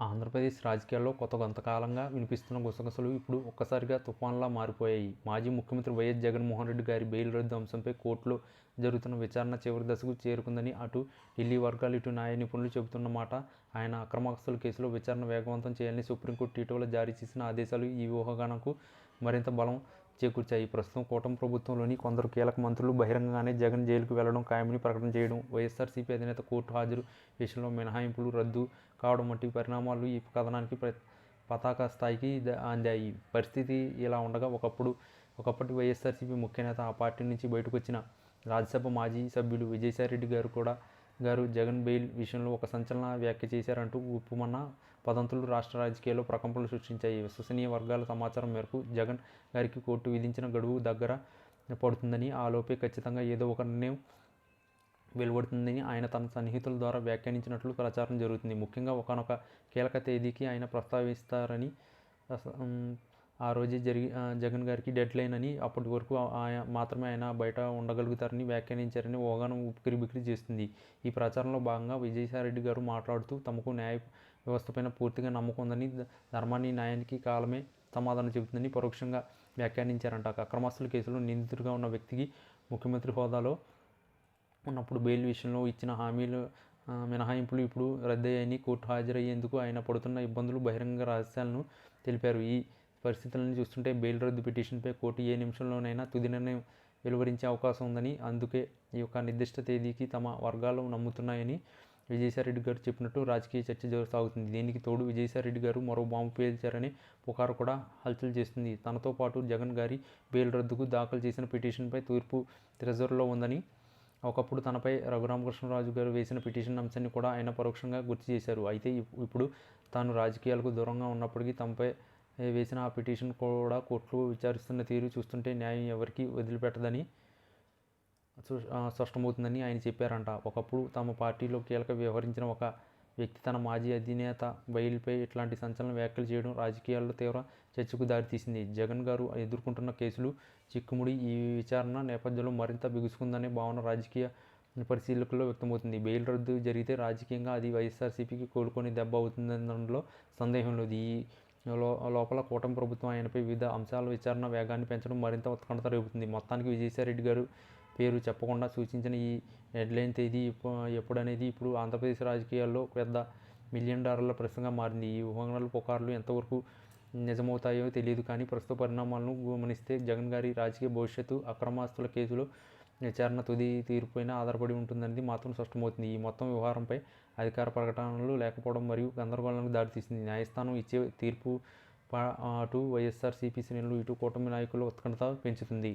ఆంధ్రప్రదేశ్ రాజకీయాల్లో కొంతకాలంగా వినిపిస్తున్న గుసగుసలు ఇప్పుడు ఒక్కసారిగా తుఫాన్లా మారిపోయాయి. మాజీ ముఖ్యమంత్రి వైఎస్ జగన్మోహన్ రెడ్డి గారి బెయిల్ రద్దు అంశంపై కోర్టులో జరుగుతున్న విచారణ చివరి దశకు చేరుకుందని అటు ఢిల్లీ వర్గాలు, ఇటు న్యాయ నిపుణులు చెబుతున్న మాట. ఆయన అక్రమాస్తుల కేసులో విచారణ వేగవంతం చేయాలని సుప్రీంకోర్టు ఇటీవల జారీ చేసిన ఆదేశాలు ఈ ఊహాగానాలకు మరింత బలం చేకూర్చాయి. ప్రస్తుతం కూటమి ప్రభుత్వంలోని కొందరు కీలక మంత్రులు బహిరంగంగానే జగన్ జైలుకు వెళ్లడం ఖాయమని ప్రకటన చేయడం, వైఎస్ఆర్సీపీ అధినేత కోర్టు హాజరు విషయంలో మినహాయింపులు రద్దు కావడం వంటి పరిణామాలు ఈ కథనానికి పతాక స్థాయికి అందాయి. పరిస్థితి ఇలా ఉండగా ఒకప్పటి వైఎస్ఆర్సీపీ ముఖ్యనేత, ఆ పార్టీ నుంచి బయటకు వచ్చిన రాజ్యసభ మాజీ సభ్యులు విజయసాయిరెడ్డి గారు జగన్ బెయిల్ విషయంలో ఒక సంచలన వ్యాఖ్య చేశారంటూ ఉప్పుమన్న వదంతులు రాష్ట్ర రాజకీయాల్లో ప్రకంపనలు సృష్టించాయి. విశ్వసనీయ వర్గాల సమాచారం మేరకు జగన్ గారికి కోర్టు విధించిన గడువు దగ్గర పడుతుందని, ఆ లోపే ఖచ్చితంగా ఏదో ఒక నిర్ణయం వెలువడుతుందని ఆయన తన సన్నిహితుల ద్వారా వ్యాఖ్యానించినట్లు ప్రచారం జరుగుతుంది. ముఖ్యంగా ఒకానొక కీలక తేదీకి ఆయన ప్రస్తావిస్తారని, ఆ రోజే జగన్ గారికి డెడ్ లైన్ అని, అప్పటి వరకు మాత్రమే ఆయన బయట ఉండగలుగుతారని వ్యాఖ్యానించారని ఊహాగానం ఉక్కిరిబిక్కిరి చేస్తుంది. ఈ ప్రచారంలో భాగంగా విజయసాయిరెడ్డి గారు మాట్లాడుతూ తమకు న్యాయ వ్యవస్థపైన పూర్తిగా నమ్మకం ఉందని, ధర్మాన్ని న్యాయానికి కాలమే సమాధానం చెబుతుందని పరోక్షంగా వ్యాఖ్యానించారంట. అక్రమాస్తుల కేసులో నిందితుడిగా ఉన్న వ్యక్తికి ముఖ్యమంత్రి హోదాలో ఉన్నప్పుడు బెయిల్ విషయంలో ఇచ్చిన హామీలు మినహాయింపులు ఇప్పుడు రద్దయ్యాయని, కోర్టు హాజరయ్యేందుకు ఆయన పడుతున్న ఇబ్బందులు బహిరంగ రహస్యాలను తెలిపారు. ఈ పరిస్థితులను చూస్తుంటే బెయిల్ రద్దు పిటిషన్పై కోర్టు ఏ నిమిషంలోనైనా తుది నిర్ణయం వెలువరించే అవకాశం ఉందని, అందుకే ఈ యొక్క నిర్దిష్ట తేదీకి తమ వర్గాలు నమ్ముతున్నాయని విజయసాయిరెడ్డి గారు చెప్పినట్టు రాజకీయ చర్చ సాగుతుంది. దీనికి తోడు విజయసాయిరెడ్డి గారు మరో బాంబు పేల్చారనే పుకారు కూడా హల్చల్ చేస్తుంది. తనతో పాటు జగన్ గారి బెయిల్ రద్దుకు దాఖలు చేసిన పిటిషన్పై తీర్పు రిజర్వ్లో ఉందని, ఒకప్పుడు తనపై రఘురామకృష్ణరాజు గారు వేసిన పిటిషన్ అంశాన్ని కూడా ఆయన పరోక్షంగా గుర్తు చేశారు. అయితే ఇప్పుడు తాను రాజకీయాలకు దూరంగా ఉన్నప్పటికీ తమపై వేసిన ఆ పిటిషన్ కూడా కోర్టులో విచారిస్తున్న తీరు చూస్తుంటే న్యాయం ఎవరికీ వదిలిపెట్టదని స్పష్టమవుతుందని ఆయన చెప్పారంట. ఒకప్పుడు తమ పార్టీలో కీలక వ్యవహరించిన ఒక వ్యక్తి తన మాజీ అధినేత బెయిల్పై ఇట్లాంటి సంచలన వ్యాఖ్యలు చేయడం రాజకీయాల్లో తీవ్ర చర్చకు దారితీసింది. జగన్ గారు ఎదుర్కొంటున్న కేసులు చిక్కుముడి ఈ విచారణ నేపథ్యంలో మరింత బిగుసుకుందనే భావన రాజకీయ పరిశీలకుల్లో వ్యక్తమవుతుంది. బెయిల్ రద్దు జరిగితే రాజకీయంగా అది వైఎస్ఆర్సీపీకి కోలుకొని దెబ్బ అవుతుందనడంలో సందేహం లేదు. ఈ లోపల కూటమి ప్రభుత్వం ఆయనపై వివిధ అంశాల విచారణ వేగాన్ని పెంచడం మరింత ఉత్కంఠత రేపుతుంది. మొత్తానికి విజయసాయిరెడ్డి గారు పేరు చెప్పకుండా సూచించిన ఈ డెడ్లైన్ తేదీ ఎప్పుడనేది ఇప్పుడు ఆంధ్రప్రదేశ్ రాజకీయాల్లో పెద్ద $1 మిలియన్ ప్రశ్నగా మారింది. ఈ ఊహాగానాలు, పుకార్లు ఎంతవరకు నిజమవుతాయో తెలియదు. కానీ ప్రస్తుత పరిణామాలను గమనిస్తే జగన్ గారి రాజకీయ భవిష్యత్తు అక్రమాస్తుల కేసులో విచారణ తుది తీర్పుపైన ఆధారపడి ఉంటుందనేది మాత్రం స్పష్టమవుతుంది. ఈ మొత్తం వ్యవహారంపై అధికార ప్రకటనలు లేకపోవడం మరియు గందరగోళానికి దారితీసింది. న్యాయస్థానం ఇచ్చే తీర్పు అటు వైఎస్ఆర్సీపీ శ్రేణులు, ఇటు కూటమి నాయకుల ఉత్కంఠత పెంచుతుంది.